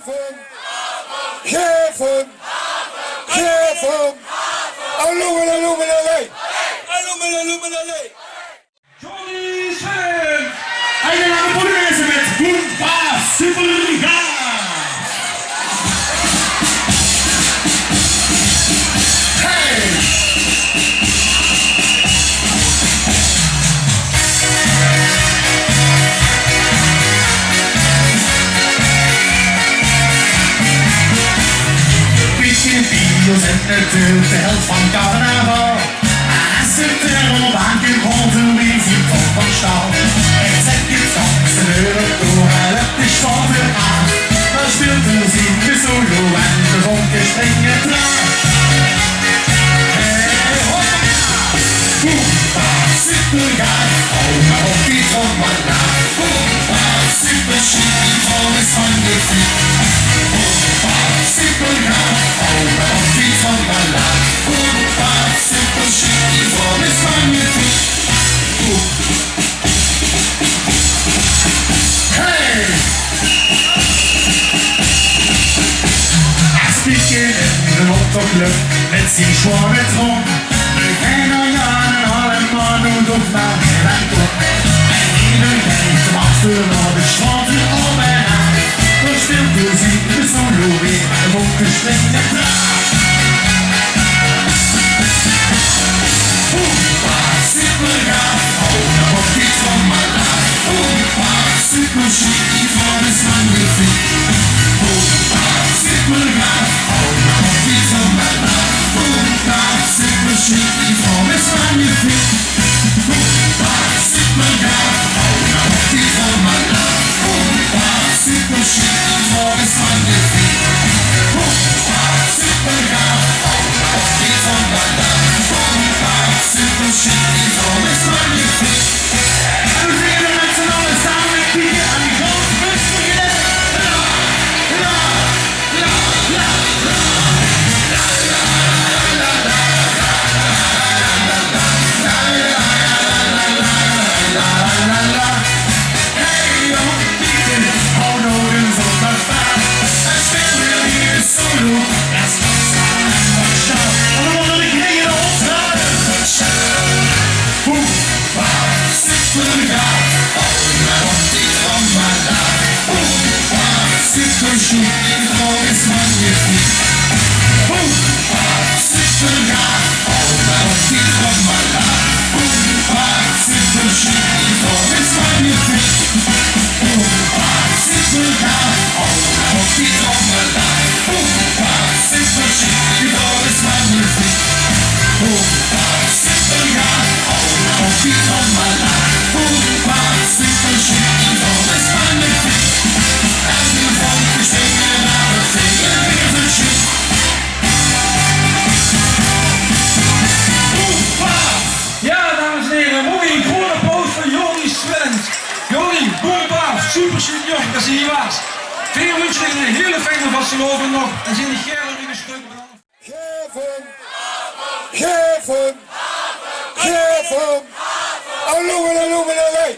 Geven, geven, geven. Aluminalei. Johnny Sven! En dan gaan we voor de mensen met Boomba Superga! Hey! Bios en natuurlijk de held van carnaval. Hij zit er op aan je grond en wie ziet op van stal. Er zet je soms een euro door, hij loopt de schwab weer aan. Dan speelt de muziek weer solo en de vonken springen klaar. Hey, hoppa! Boomba, superga, hou maar op die trommela. Boomba, super chic, die trom is van je fiets. Boomba, superga, hou maar op die trommela. Boomba, super chic, die trom is van je fiets. Hey! Spieken in de motorclub met zijn schwarre trom. We gaan al jaren allemaal doen op naar Nederland op. En iedereen te wachten op de schwarze op en aan. Dan speelt de muziek de solo weer, de vonken springen klaar. Boomba, superga, hou nou op die trommela. Boomba, super chic, die trom is magnifiek. Boomba, superga, hou nou op die trommela. Boomba, super chic, die trom is magnifiek. Boomba, superga, hou nou op die trommela. Boomba, super chic, die trom is magnifiek. Boomba, superga, hou nou op die trommela. Boomba, super chic, die trom is magnifiek. En we zingen met z'n allen samen met Pieter aan die grote bus beginnen. La, la, la, la, la. La, la, la, la, la, la, la, la. Hey, oh, Pieter, hou nou eens op mijn vaart. En speel weer hier solo. Dat is nog samen en nog show. En dan worden de kringen opdraaien. Boomba, superga, hou nou op die trommela. Boomba, super chic, die trom is magnifiek. Boomba, superga, hou nou op die trommela. Boomba, super chic, die trom is magnifiek. Boomba, superga, hou nou op die trommela. Boomba, super chic, die trom is magnifiek. Boomba, superga, hou nou op die trommela. Boomba, super chic, die trom is magnifiek. En de vonken springen naar de vinger weer zo chic. Boomba! Ja, dames en heren, mooi een groot applaus voor Johnny Sven. Johnny, Boomba, super chic jong, dat zie je was. Veel wensen en een hele fijne vastelovend nog. En zie je Gerard in de stuk bedankt. Geven, geven, geven. Aluminalei.